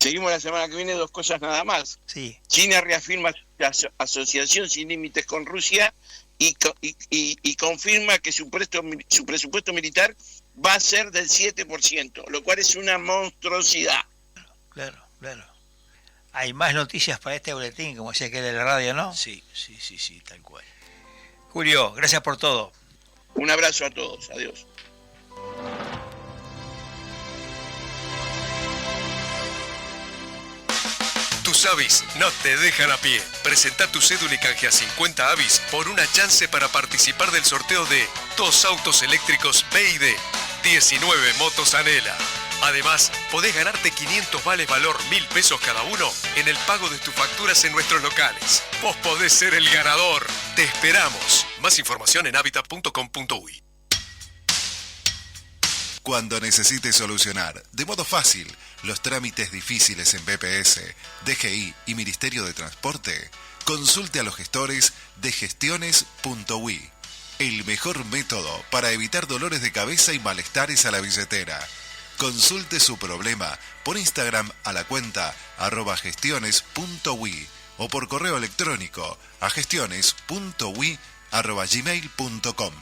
Seguimos la semana que viene, 2 cosas nada más. Sí. China reafirma la asociación sin límites con Rusia y confirma que su presupuesto militar va a ser del 7%, lo cual es una monstruosidad. Claro. Hay más noticias para este boletín, como decía que era de la radio, ¿no? Sí, tal cual. Julio, gracias por todo. Un abrazo a todos, adiós. Tus avis no te dejan a pie. Presenta tu cédula y canjea 50 avis por una chance para participar del sorteo de 2 autos eléctricos BYD, 19 motos Anela. Además, podés ganarte 500 vales valor 1.000 pesos cada uno en el pago de tus facturas en nuestros locales. Vos podés ser el ganador. Te esperamos. Más información en habitat.com.uy. Cuando necesites solucionar de modo fácil los trámites difíciles en BPS, DGI y Ministerio de Transporte, consulte a los gestores de gestiones.ui. El mejor método para evitar dolores de cabeza y malestares a la billetera. Consulte su problema por Instagram a la cuenta @gestiones.ui o por correo electrónico a gestiones.ui@gmail.com.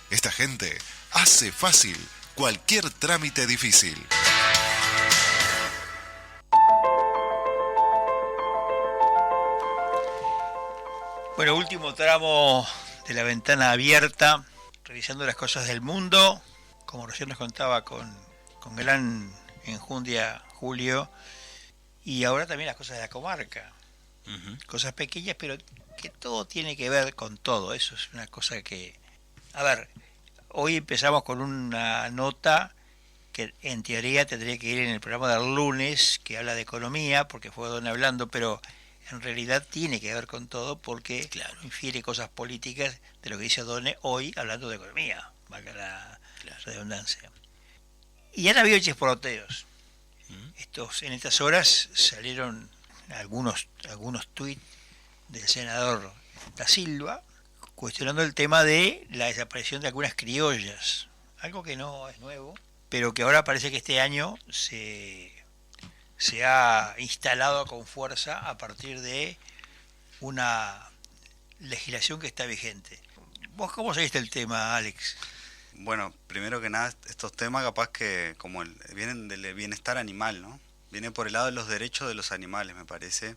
Esta gente hace fácil cualquier trámite difícil. Bueno, último tramo de la ventana abierta, revisando las cosas del mundo, como recién nos contaba con gran enjundia Julio, y ahora también las cosas de la comarca. Cosas pequeñas, pero que todo tiene que ver con todo. Eso es una cosa que... A ver, hoy empezamos con una nota que en teoría tendría que ir en el programa del lunes, que habla de economía, porque fue Don hablando, pero en realidad tiene que ver con todo, porque infiere cosas políticas de lo que dice Done hoy hablando de economía, valga la redundancia. Y han habido chisporoteos. En estas horas salieron algunos tuits del senador Da Silva cuestionando el tema de la desaparición de algunas criollas, algo que no es nuevo, pero que ahora parece que este año se ha instalado con fuerza a partir de una legislación que está vigente. ¿Vos cómo seguiste el tema, Alex? Bueno, primero que nada, estos temas capaz que vienen del bienestar animal, ¿no? Viene por el lado de los derechos de los animales, me parece.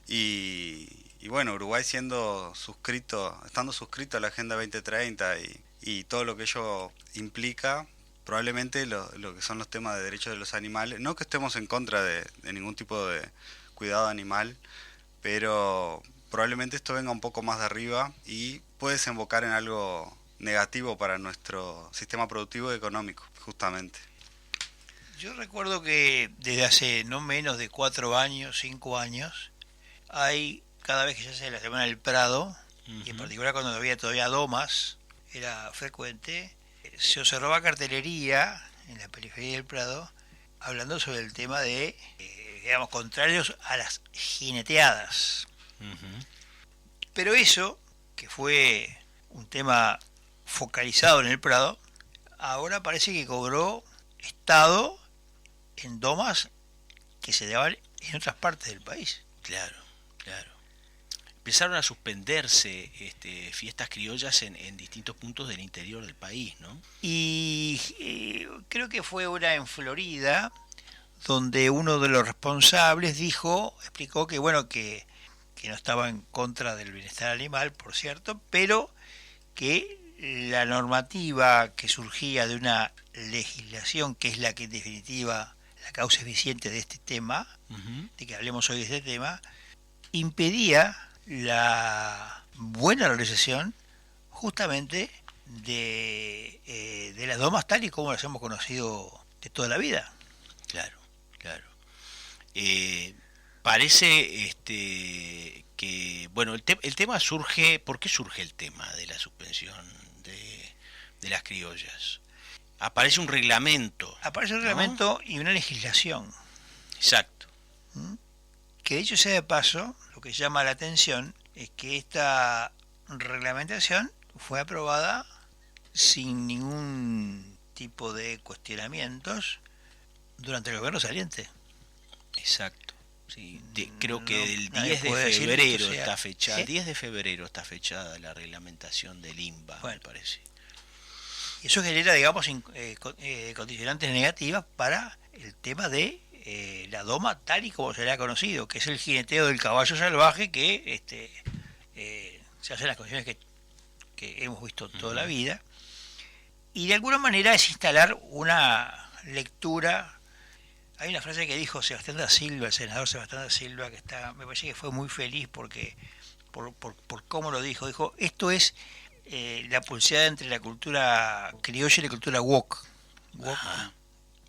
Y bueno, Uruguay estando suscrito a la Agenda 2030 y todo lo que ello implica, probablemente lo que son los temas de derechos de los animales, no que estemos en contra de ningún tipo de cuidado animal, pero probablemente esto venga un poco más de arriba y puede desembocar en algo negativo para nuestro sistema productivo y económico, justamente. Yo recuerdo que desde hace no menos de 5 años, hay, cada vez que se hace la Semana del Prado, y en particular cuando había todavía domas, era frecuente, se observaba cartelería en la periferia del Prado, hablando sobre el tema de, contrarios a las jineteadas. Pero eso, que fue un tema focalizado en el Prado, ahora parece que cobró Estado en domas que se daban en otras partes del país. Claro, claro. Empezaron a suspenderse fiestas criollas en distintos puntos del interior del país, ¿no? Y creo que fue una en Florida, donde uno de los responsables explicó que bueno, que no estaba en contra del bienestar animal, por cierto, pero que la normativa que surgía de una legislación, que es la que en definitiva la causa eficiente de este tema, de que hablemos hoy de este tema, impedía la buena realización justamente de las domas tal y como las hemos conocido de toda la vida. Claro, claro. Parece que, bueno, el tema surge, ¿por qué surge el tema de la suspensión de las criollas? Aparece un reglamento. Aparece un reglamento, ¿no? Y una legislación. Exacto. Que dicho sea de paso, lo que llama la atención es que esta reglamentación fue aprobada sin ningún tipo de cuestionamientos durante el gobierno saliente. Exacto. Sí, creo que el nadie 10 de puede decir febrero que sea- está fechada. ¿Sí? El 10 de febrero está fechada la reglamentación del INBA, Bueno. me parece. Y eso genera, digamos, condicionantes negativas para el tema de la doma tal y como se le ha conocido, que es el jineteo del caballo salvaje que se hace en las condiciones que hemos visto toda la vida. Y de alguna manera es instalar una lectura. Hay una frase que dijo Sebastián da Silva, el senador Sebastián da Silva, que me parece que fue muy feliz porque por cómo lo dijo. Dijo, esto es la pulseada entre la cultura criolla y la cultura woke. Woke,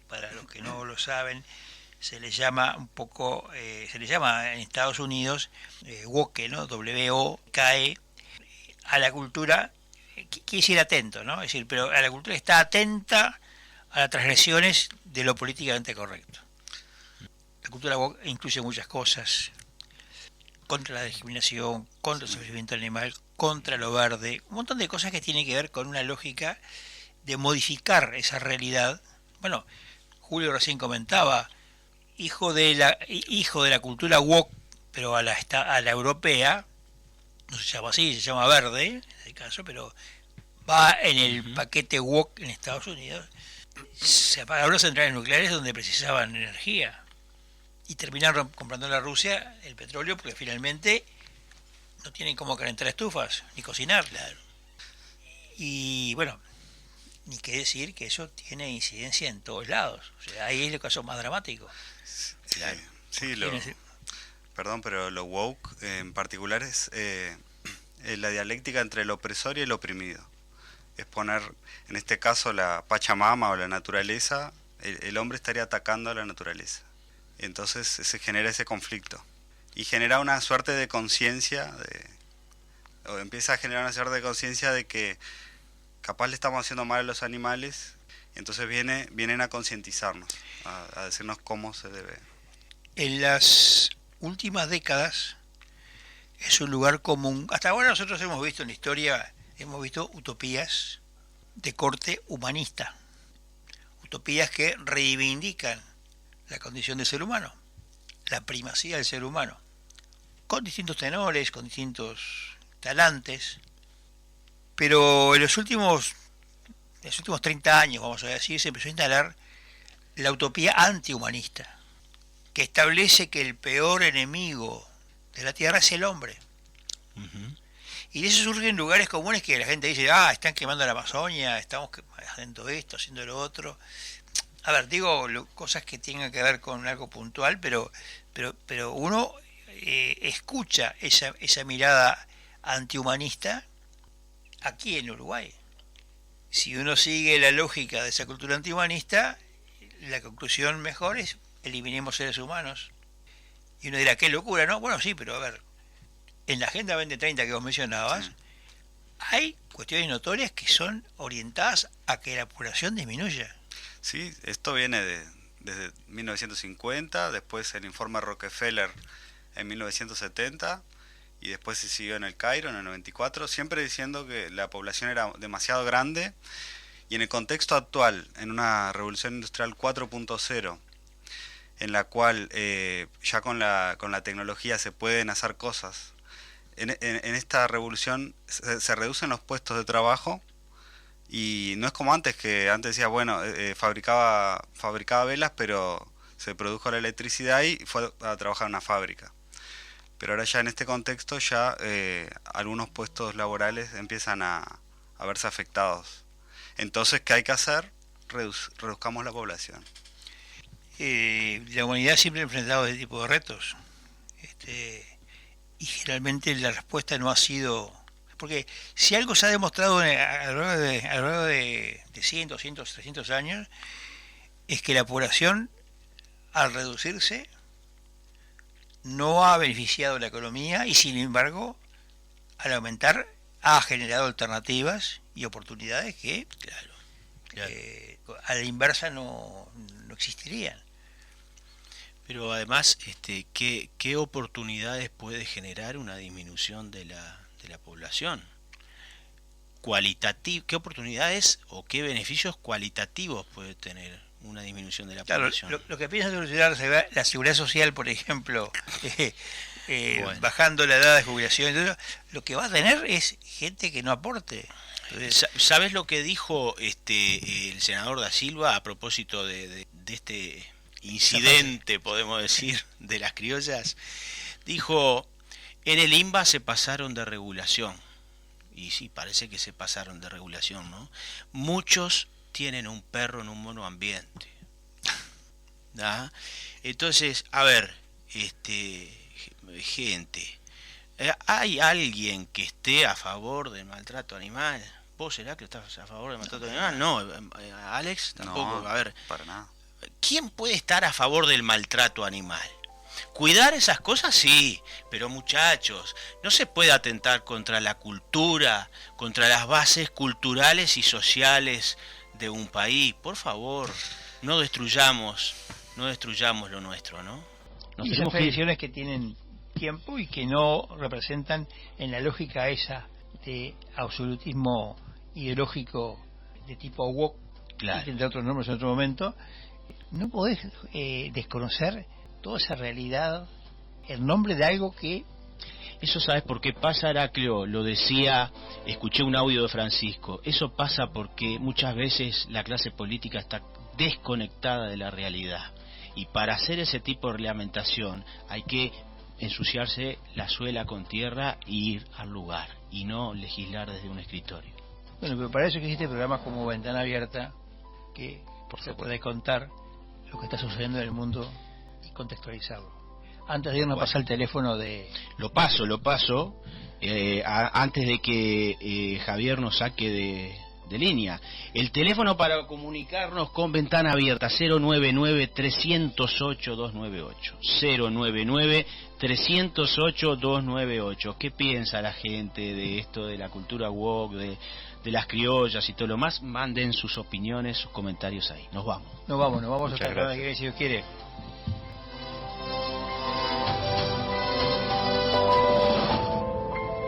para los que no lo saben, se le llama un poco, se le llama en Estados Unidos woke, ¿no? W-O-K-E, a la cultura, quiere decir atento, ¿no? Es decir, pero a la cultura que está atenta a las transgresiones de lo políticamente correcto. La cultura woke incluye muchas cosas: contra la discriminación, contra el sufrimiento animal, contra lo verde, un montón de cosas que tienen que ver con una lógica de modificar esa realidad. Bueno, Julio recién comentaba, hijo de la cultura woke, pero a la europea, no se llama así, se llama verde, en este caso, pero va en el paquete woke en Estados Unidos. Se apagaron las centrales nucleares donde precisaban energía y terminaron comprando a la Rusia el petróleo porque finalmente no tienen cómo calentar estufas ni cocinar. Claro. Y bueno, ni qué decir que eso tiene incidencia en todos lados. O sea, ahí es el caso más dramático. Claro. Sí, perdón, pero lo woke en particular es la dialéctica entre el opresor y el oprimido. Es poner, en este caso, la Pachamama o la naturaleza, el hombre estaría atacando a la naturaleza. Entonces se genera ese conflicto. Y genera una suerte de conciencia, o empieza a generar una suerte de conciencia de que capaz le estamos haciendo mal a los animales, y entonces vienen a concientizarnos, a decirnos cómo se debe. En las últimas décadas es un lugar común. Hasta ahora nosotros hemos visto en la historia, hemos visto utopías de corte humanista, utopías que reivindican la condición del ser humano, la primacía del ser humano, con distintos tenores, con distintos talantes, pero en los últimos 30 años, vamos a decir, se empezó a instalar la utopía antihumanista, que establece que el peor enemigo de la Tierra es el hombre. Y de eso surgen lugares comunes que la gente dice, están quemando la Amazonia, estamos haciendo esto, haciendo lo otro. A ver, digo cosas que tengan que ver con algo puntual, pero uno escucha esa mirada antihumanista aquí en Uruguay. Si uno sigue la lógica de esa cultura antihumanista, la conclusión mejor es eliminemos seres humanos. Y uno dirá, qué locura, ¿no? Bueno, sí, pero a ver, en la Agenda 2030 que vos mencionabas, hay cuestiones notorias que son orientadas a que la población disminuya. Sí, esto viene desde 1950, después el informe Rockefeller en 1970, y después se siguió en el Cairo en el 94, siempre diciendo que la población era demasiado grande Y en el contexto actual, en una revolución industrial 4.0, en la cual ya con la tecnología se pueden hacer cosas, en esta revolución se reducen los puestos de trabajo, y no es como antes, que antes decía, bueno, fabricaba velas, pero se produjo la electricidad y fue a trabajar en una fábrica. Pero ahora ya en este contexto ya algunos puestos laborales empiezan a verse afectados. Entonces, ¿qué hay que hacer? Reduzcamos la población. La humanidad siempre ha enfrentado este tipo de retos. Y generalmente la respuesta no ha sido... Porque si algo se ha demostrado a lo largo de 100, 200, 300 años, es que la población, al reducirse, no ha beneficiado la economía y, sin embargo, al aumentar, ha generado alternativas y oportunidades que, a la inversa, no existirían. Pero además, ¿qué oportunidades puede generar una disminución de la población? ¿Qué oportunidades o qué beneficios cualitativos puede tener una disminución de la población? Lo que piensa solucionar la seguridad social, por ejemplo, bueno, bajando la edad de jubilación, entonces, lo que va a tener es gente que no aporte. Entonces, ¿sabes lo que dijo el senador Da Silva a propósito de este incidente, podemos decir, de las criollas? Dijo: en el INBA se pasaron de regulación. Y sí, parece que se pasaron de regulación, ¿no? Muchos tienen un perro en un monoambiente. ¿Ah? Entonces, a ver, gente, ¿hay alguien que esté a favor del maltrato animal? ¿Vos será que estás a favor del maltrato animal? No, Alex, tampoco. No, a ver, para nada. ¿Quién puede estar a favor del maltrato animal? Cuidar esas cosas sí, pero muchachos, no se puede atentar contra la cultura, contra las bases culturales y sociales de un país. Por favor, no destruyamos lo nuestro, ¿no? Y son tradiciones que tienen tiempo y que no representan, en la lógica esa de absolutismo ideológico de tipo woke, claro, entre otros nombres en otro momento, no podés desconocer toda esa realidad en nombre de algo que... Eso, ¿sabes por qué pasa, Heraclio? Lo decía, escuché un audio de Francisco. Eso pasa porque muchas veces la clase política está desconectada de la realidad. Y para hacer ese tipo de reglamentación hay que ensuciarse la suela con tierra e ir al lugar, y no legislar desde un escritorio. Bueno, pero para eso existen programas como Ventana Abierta, que se puede contar lo que está sucediendo en el mundo y contextualizarlo. Antes de irnos, pasar el teléfono de... Lo paso. Antes de que Javier nos saque de línea. El teléfono para comunicarnos con Ventana Abierta, 099-308-298. 099-308-298. ¿Qué piensa la gente de esto, de la cultura woke, de las criollas y todo lo más? Manden sus opiniones, sus comentarios ahí. Nos vamos hasta la semana que viene, si Dios quiere.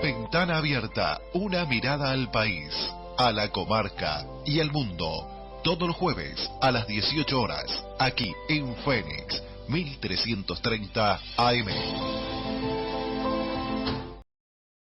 Ventana Abierta, una mirada al país, a la comarca y al mundo. Todos los jueves a las 18 horas, aquí en Fénix, 1330 AM.